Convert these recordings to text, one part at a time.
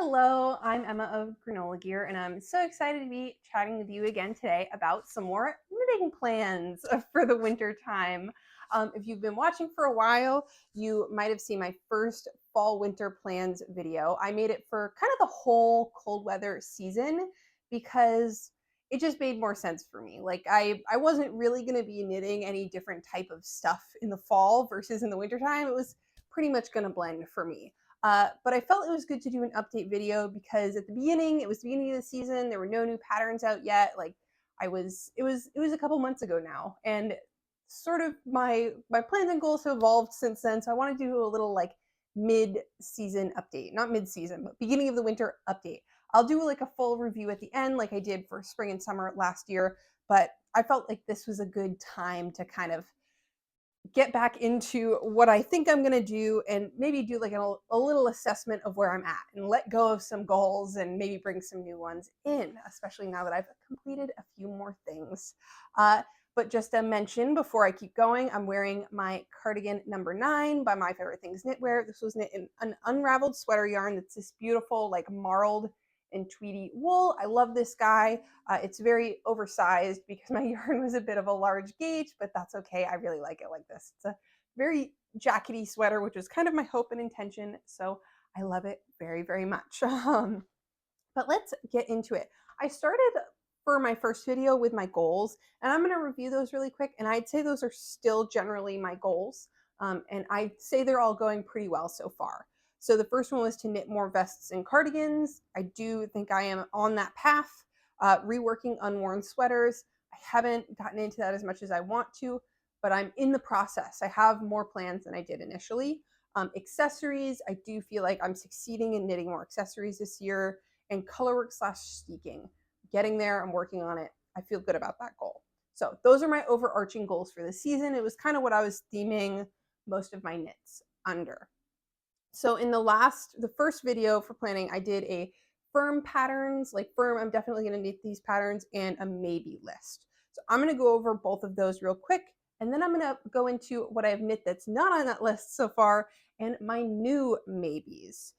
Hello, I'm Emma of Granola Gear, and I'm so excited to be chatting with you again today about some more knitting plans for the winter time. If you've been watching for a while, you might have seen my first fall winter plans video. I made it for kind of the whole cold weather season because it just made more sense for me. Like I wasn't really going to be knitting any different type of stuff in the fall versus in the winter time. It was pretty much going to blend for me. But I felt it was good to do an update video because at the beginning, it was the beginning of the season. There were no new patterns out yet. Like it was a couple months ago now, and sort of my plans and goals have evolved since then. So I want to do a little like mid-season update, not mid-season, but beginning of the winter update. I'll do like a full review at the end, like I did for spring and summer last year. But I felt like this was a good time to kind of get back into what I think I'm going to do and maybe do like a little assessment of where I'm at and let go of some goals and maybe bring some new ones in, especially now that I've completed a few more things. But just a mention before I keep going, I'm wearing my cardigan number 9 by My Favorite Things Knitwear. This was knit in an unraveled sweater yarn that's this beautiful, like marled and tweedy wool. I love this guy. It's very oversized because my yarn was a bit of a large gauge, but that's okay. I really like it like this. It's a very jackety sweater, which is kind of my hope and intention. So I love it very, very much. But let's get into it. I started for my first video with my goals, and I'm going to review those really quick. And I'd say those are still generally my goals. And I'd say they're all going pretty well so far. So the first one was to knit more vests and cardigans. I do think I am on that path. Reworking unworn sweaters. I haven't gotten into that as much as I want to, but I'm in the process. I have more plans than I did initially. Accessories, I do feel like I'm succeeding in knitting more accessories this year, and colorwork slash steeking. Getting there, I'm working on it. I feel good about that goal. So those are my overarching goals for the season. It was kind of what I was theming most of my knits under. So in the first video for planning, I did a firm patterns, like firm, I'm definitely going to knit these patterns, and a maybe list. So I'm going to go over both of those real quick, and then I'm going to go into what I've knit that's not on that list so far and my new maybes.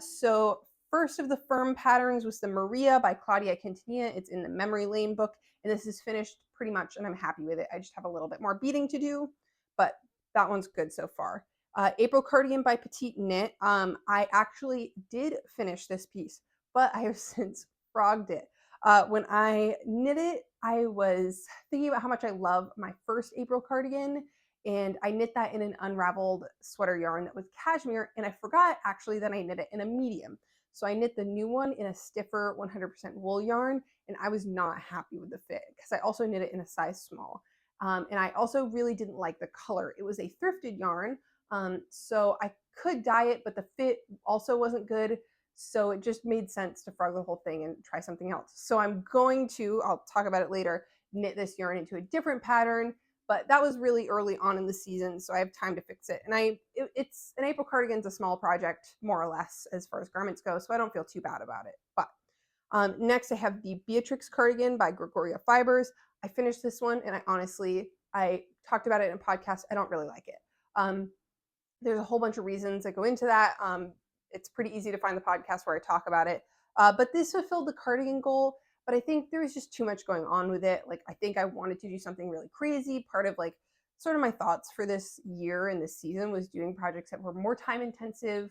So first of the firm patterns was the Maria by Claudia Quintanilla. It's in the Memory Lane book, and this is finished pretty much, and I'm happy with it. I just have a little bit more beading to do, but that one's good so far. April Cardigan by Petite Knit. I actually did finish this piece, but I have since frogged it. When I knit it, I was thinking about how much I love my first April cardigan, and I knit that in an unraveled sweater yarn that was cashmere, and I forgot actually that I knit it in a medium. So I knit the new one in a stiffer 100% wool yarn, and I was not happy with the fit because I also knit it in a size small. And I also really didn't like the color. It was a thrifted yarn, so I could dye it, but the fit also wasn't good. So it just made sense to frog the whole thing and try something else. So I'm going to, I'll talk about it later, knit this yarn into a different pattern, but that was really early on in the season, so I have time to fix it. And it's an April cardigan's a small project, more or less, as far as garments go, so I don't feel too bad about it. But next I have the Beatrix cardigan by Gregoria Fibers. I finished this one, and I talked about it in a podcast. I don't really like it. There's a whole bunch of reasons that go into that. It's pretty easy to find the podcast where I talk about it. But this fulfilled the cardigan goal, but I think there was just too much going on with it. Like, I think I wanted to do something really crazy. Part of like sort of my thoughts for this year and this season was doing projects that were more time intensive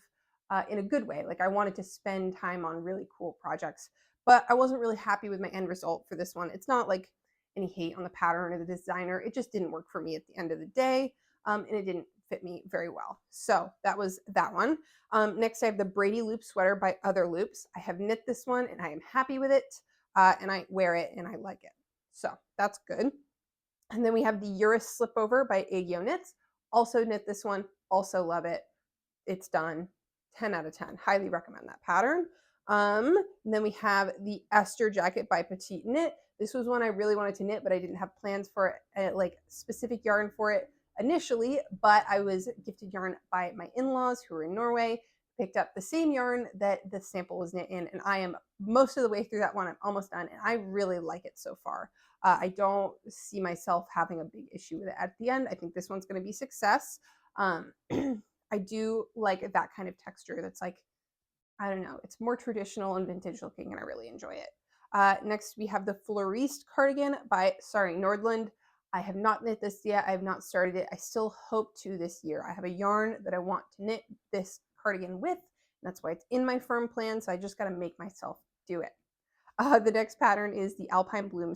in a good way. Like, I wanted to spend time on really cool projects, but I wasn't really happy with my end result for this one. It's not like any hate on the pattern or the designer. It just didn't work for me at the end of the day. And it didn't fit me very well. So that was that one. Next, I have the Brady Loop sweater by Other Loops. I have knit this one, and I am happy with it, and I wear it, and I like it. So that's good. And then we have the Eurus Slipover by Agio Knits. Also knit this one, also love it. It's done. 10 out of 10. Highly recommend that pattern. Then we have the Esther Jacket by Petite Knit. This was one I really wanted to knit, but I didn't have plans for it, like specific yarn for it initially, but I was gifted yarn by my in-laws who are in Norway, picked up the same yarn that the sample was knit in, and I am most of the way through that one. I'm almost done, and I really like it so far. I don't see myself having a big issue with it at the end. I think this one's going to be success. I do like that kind of texture that's like I don't know, it's more traditional and vintage looking, and I really enjoy it. Next, we have the Fleuriste cardigan by Sari Nordland. I have not knit this yet. I have not started it. I still hope to this year. I have a yarn that I want to knit this cardigan with. And that's why it's in my firm plan. So I just got to make myself do it. The next pattern is the Alpine Bloom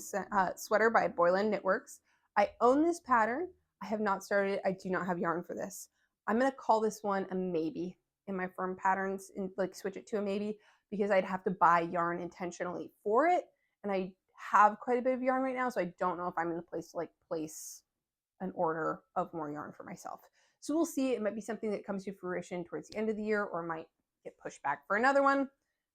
sweater by Boylan Knitworks. I own this pattern. I have not started it. I do not have yarn for this. I'm going to call this one a maybe in my firm patterns and like switch it to a maybe because I'd have to buy yarn intentionally for it. And I have quite a bit of yarn right now, so I don't know if I'm in the place to like place an order of more yarn for myself. So we'll see. It might be something that comes to fruition towards the end of the year or might get pushed back for another one.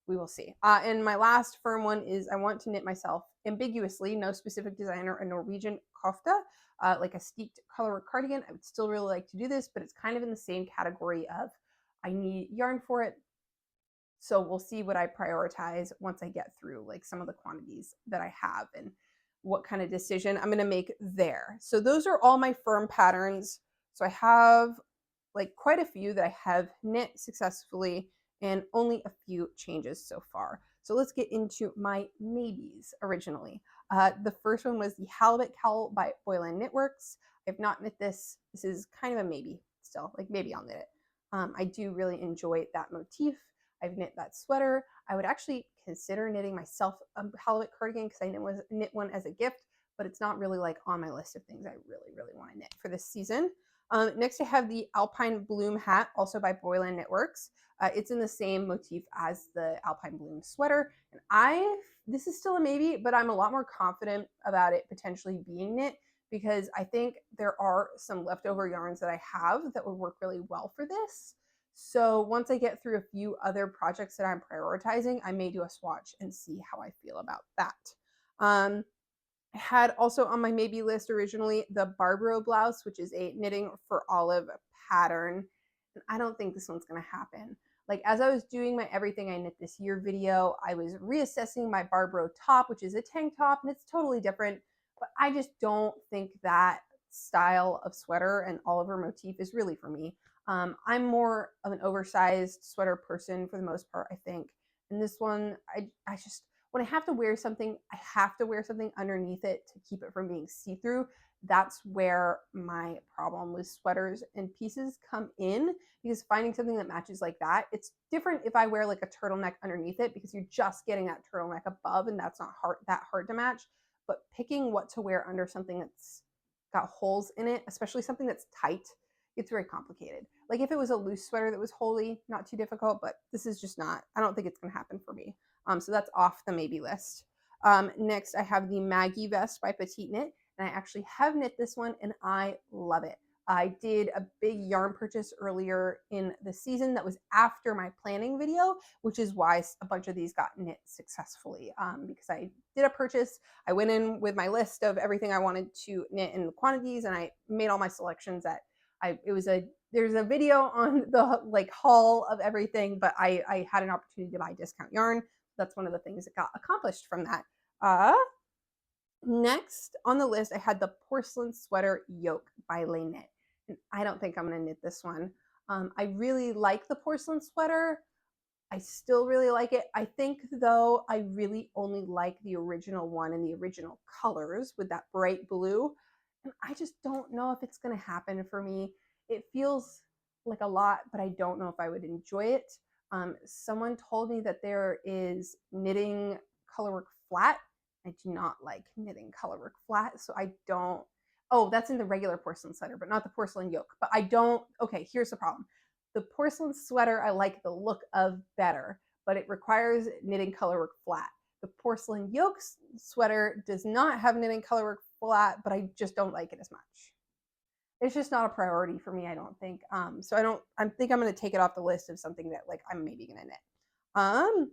We will see. And my last firm one is I want to knit myself ambiguously, no specific designer, a Norwegian kofta, like a steeped colorwork cardigan. I would still really like to do this, but it's kind of in the same category of I need yarn for it. So we'll see what I prioritize once I get through like some of the quantities that I have and what kind of decision I'm going to make there. So those are all my firm patterns. So I have like quite a few that I have knit successfully and only a few changes so far. So let's get into my maybes originally. The first one was the Halibut Cowl by Boylan Knitworks. I've not knit this. This is kind of a maybe still, like maybe I'll knit it. I do really enjoy that motif. I've knit that sweater. I would actually consider knitting myself a halibut cardigan because I knit one as a gift, but it's not really like on my list of things I really, really want to knit for this season. Next, I have the Alpine Bloom hat, also by Boylan Knitworks. It's in the same motif as the Alpine Bloom sweater, and this is still a maybe, but I'm a lot more confident about it potentially being knit because I think there are some leftover yarns that I have that would work really well for this. So once I get through a few other projects that I'm prioritizing, I may do a swatch and see how I feel about that. I had also on my maybe list originally the Barbaro blouse, which is a knitting for olive pattern. And I don't think this one's going to happen. Like as I was doing my everything I knit this year video, I was reassessing my Barbaro top, which is a tank top, and it's totally different. But I just don't think that style of sweater and Oliver motif is really for me. I'm more of an oversized sweater person for the most part, I think. And this one, I just, when I have to wear something, I have to wear something underneath it to keep it from being see-through. That's where my problem with sweaters and pieces come in, because finding something that matches like that, it's different if I wear like a turtleneck underneath it because you're just getting that turtleneck above and that's not that hard to match. But picking what to wear under something that's got holes in it, especially something that's tight, it's very complicated. Like if it was a loose sweater that was wholly not too difficult, but this is just not, I don't think it's going to happen for me. So that's off the maybe list. Next, I have the Maggie vest by Petite Knit, and I actually have knit this one, and I love it. I did a big yarn purchase earlier in the season that was after my planning video, which is why a bunch of these got knit successfully, because I did a purchase. I went in with my list of everything I wanted to knit in the quantities, and I made all my selections that there's a video on the like haul of everything, but I had an opportunity to buy discount yarn. That's one of the things that got accomplished from that. Next on the list, I had the Porcelain Sweater Yoke by Lay Knit. And I don't think I'm going to knit this one. I really like the porcelain sweater. I still really like it. I think, though, I really only like the original one in the original colors with that bright blue. And I just don't know if it's going to happen for me. It feels like a lot, but I don't know if I would enjoy it. Someone told me that there is knitting colorwork flat. I do not like knitting colorwork flat, so I don't. Oh, that's in the regular porcelain sweater, but not the porcelain yoke. But I don't. Okay, here's the problem. The porcelain sweater, I like the look of better, but it requires knitting colorwork flat. The porcelain yoke sweater does not have knitting colorwork flat, but I just don't like it as much. It's just not a priority for me, I don't think. So I think I'm going to take it off the list of something that like I'm maybe going to knit.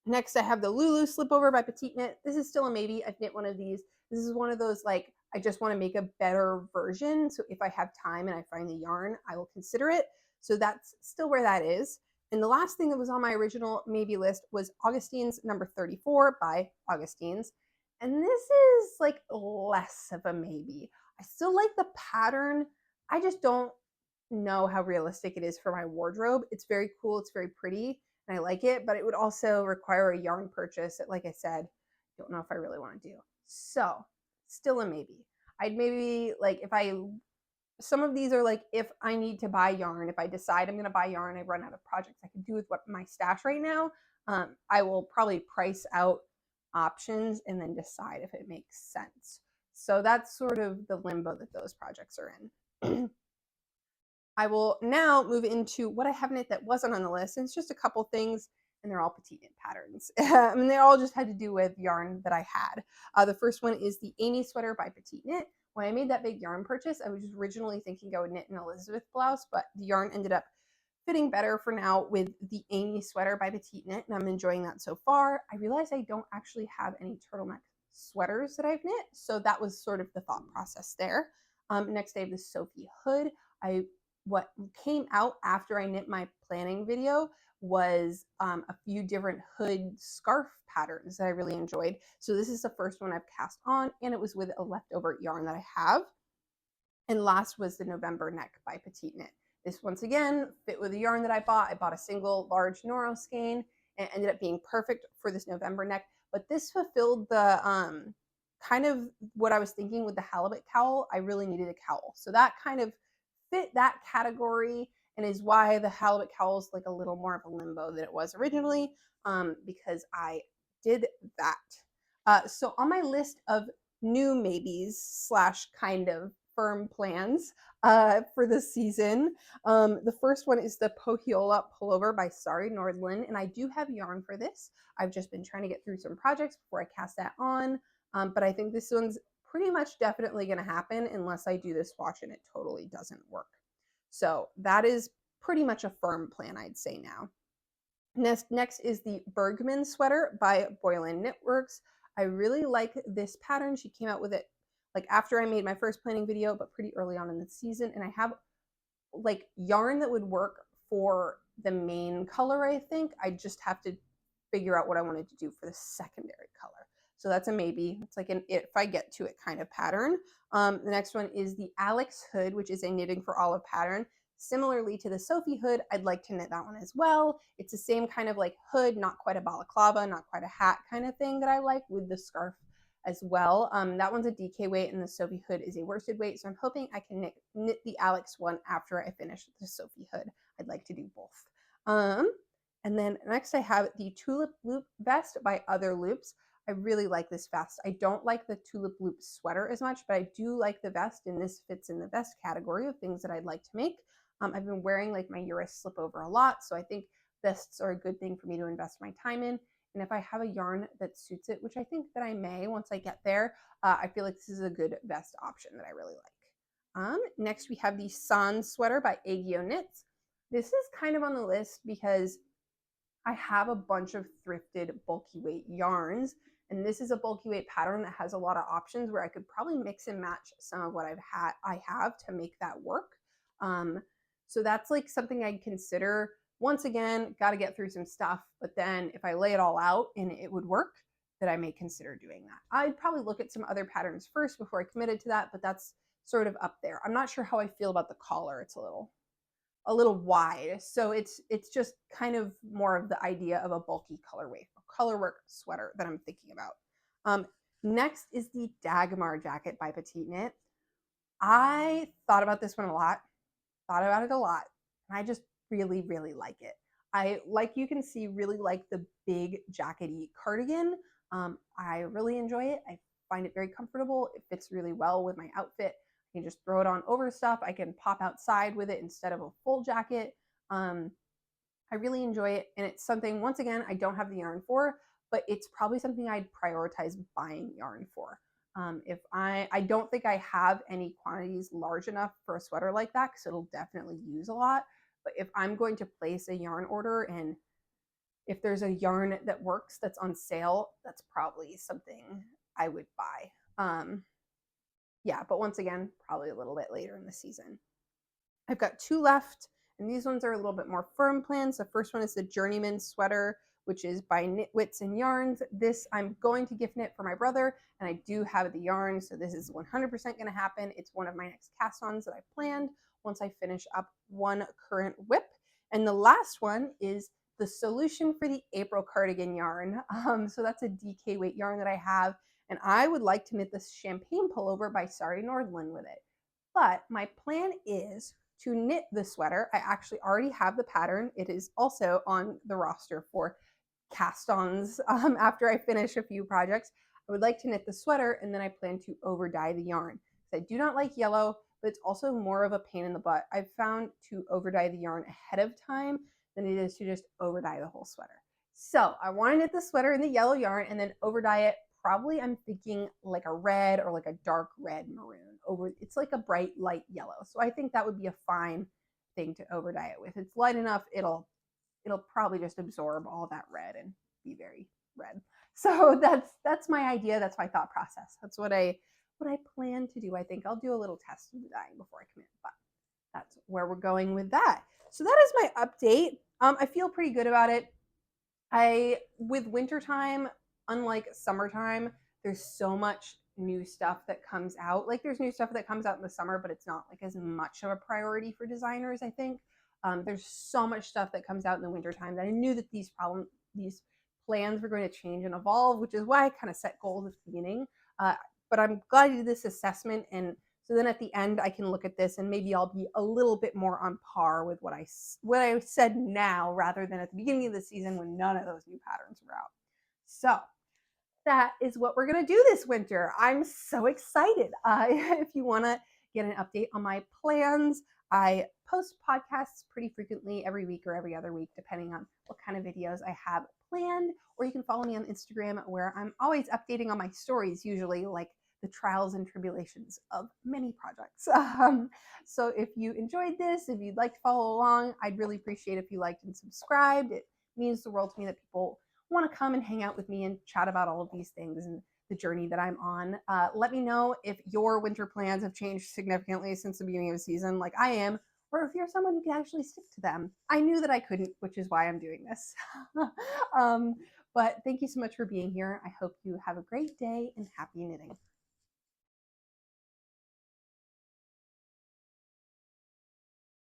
Next, I have the Lulu Slipover by Petite Knit. This is still a maybe. I've knit one of these. This is one of those, like, I just want to make a better version. So if I have time and I find the yarn, I will consider it. So that's still where that is. And the last thing that was on my original maybe list was Augustine's number 34 by Augustine's. And this is like less of a maybe. I still like the pattern. I just don't know how realistic it is for my wardrobe. It's very cool. It's very pretty. and I like it, but it would also require a yarn purchase that, like I said, don't know if I really want to do. So still a maybe. I'd maybe like if I some of these are like if I need to buy yarn, if I decide I'm going to buy yarn, I run out of projects I can do with what my stash right now. I will probably price out options and then decide if it makes sense. So that's sort of the limbo that those projects are in. I will now move into what I have knit that wasn't on the list. And it's just a couple things, and they're all petite knit patterns. I mean, they all just had to do with yarn that I had. The first one is the Amy sweater by Petite Knit. When I made that big yarn purchase, I was originally thinking I would knit an Elizabeth blouse, but the yarn ended up fitting better for now with the Amy sweater by Petite Knit, and I'm enjoying that so far. I realized I don't actually have any turtleneck sweaters that I've knit, so that was sort of the thought process there. Next, I have the Sophie hood. What came out after I knit my planning video was a few different hood scarf patterns that I really enjoyed. So this is the first one I've cast on, and it was with a leftover yarn that I have. And last was the November neck by Petite Knit. This once again fit with the yarn that I bought. I bought a single large Noro skein and it ended up being perfect for this November neck. But this fulfilled the kind of what I was thinking with the halibut cowl. I really needed a cowl. So that kind of fit that category and is why the halibut cowl is like a little more of a limbo than it was originally, because I did that. So on my list of new maybes slash kind of firm plans for the season, the first one is the Pohjola pullover by Sari Nordlund, and I do have yarn for this. I've just been trying to get through some projects before I cast that on, but I think this one's pretty much definitely going to happen unless I do this swatch and it totally doesn't work. So that is pretty much a firm plan, I'd say now. Next is the Bergman sweater by Boylan Knitworks. I really like this pattern. She came out with it like after I made my first planning video, but pretty early on in the season. And I have like yarn that would work for the main color, I think. I just have to figure out what I wanted to do for the secondary color. So that's a maybe. It's like an if I get to it kind of pattern. The next one is the Alex hood, which is a knitting for olive pattern. Similarly to the Sophie hood, I'd like to knit that one as well. It's the same kind of like hood, not quite a balaclava, not quite a hat kind of thing that I like with the scarf as well. That one's a DK weight and the Sophie hood is a worsted weight. So I'm hoping I can knit the Alex one after I finish the Sophie hood. I'd like to do both. And then next I have the Tulip Loop vest by Other Loops. I really like this vest. I don't like the Tulip Loop sweater as much, but I do like the vest, and this fits in the vest category of things that I'd like to make. I've been wearing like my Eurus slip over a lot, so I think vests are a good thing for me to invest my time in. And if I have a yarn that suits it, which I think that I may once I get there, I feel like this is a good vest option that I really like. Next, we have the San sweater by Agio Knits. This is kind of on the list because I have a bunch of thrifted bulky weight yarns, and this is a bulky weight pattern that has a lot of options where I could probably mix and match some of what I have to make that work. So that's like something I'd consider. Once again, got to get through some stuff, but then if I lay it all out and it would work, that I may consider doing that. I'd probably look at some other patterns first before I committed to that, but that's sort of up there. I'm not sure how I feel about the collar. It's a little wide, so it's just kind of more of the idea of a bulky colorwork sweater that I'm thinking about. Next is the Dagmar jacket by Petite Knit. I thought about this one a lot, and I just really, really like it. I, like you can see, really like the big jackety cardigan. I really enjoy it. I find it very comfortable. It fits really well with my outfit. I can just throw it on over stuff. I can pop outside with it instead of a full jacket. I really enjoy it, and it's something, once again, I don't have the yarn for, but it's probably something I'd prioritize buying yarn for. If I don't think I have any quantities large enough for a sweater like that because it'll definitely use a lot. But if I'm going to place a yarn order and if there's a yarn that works that's on sale, that's probably something I would buy. Yeah, but once again, probably a little bit later in the season. I've got two left, and these ones are a little bit more firm plans. The first one is the Journeyman sweater, which is by Knitwits and Yarns. This I'm going to gift knit for my brother, and I do have the yarn, so this is 100% going to happen. It's one of my next cast-ons that I planned once I finish up one current whip. And the last one is the solution for the April cardigan yarn. So that's a DK weight yarn that I have, and I would like to knit this champagne pullover by Sari Nordlund with it. But my plan is to knit the sweater. I actually already have the pattern. It is also on the roster for cast-ons after I finish a few projects. I would like to knit the sweater, and then I plan to over dye the yarn. I do not like yellow, but it's also more of a pain in the butt. I've found to over dye the yarn ahead of time than it is to just over dye the whole sweater. So I want to knit the sweater in the yellow yarn and then over dye it. Probably I'm thinking like a red or like a dark red maroon over. It's like a bright light yellow. So I think that would be a fine thing to over dye it with. It's light enough. It'll probably just absorb all that red and be very red. So that's my idea. That's my thought process. That's what I plan to do. I think I'll do a little test of the dyeing before I commit, but that's where we're going with that. So that is my update. I feel pretty good about it. With wintertime, unlike summertime, there's so much new stuff that comes out. Like there's new stuff that comes out in the summer, but it's not like as much of a priority for designers, I think. There's so much stuff that comes out in the wintertime that I knew that these plans were going to change and evolve, which is why I kind of set goals at the beginning. But I'm glad I did this assessment, and so then at the end I can look at this and maybe I'll be a little bit more on par with what I said now rather than at the beginning of the season when none of those new patterns were out. So that is what we're going to do this winter. I'm so excited. If you want to get an update on my plans, I post podcasts pretty frequently every week or every other week, depending on what kind of videos I have planned. Or you can follow me on Instagram where I'm always updating on my stories, usually like the trials and tribulations of many projects. So if you enjoyed this, if you'd like to follow along, I'd really appreciate if you liked and subscribed. It means the world to me that people want to come and hang out with me and chat about all of these things and the journey that I'm on. Let me know if your winter plans have changed significantly since the beginning of the season, like I am, or if you're someone who can actually stick to them. I knew that I couldn't, which is why I'm doing this. But thank you so much for being here. I hope you have a great day and happy knitting.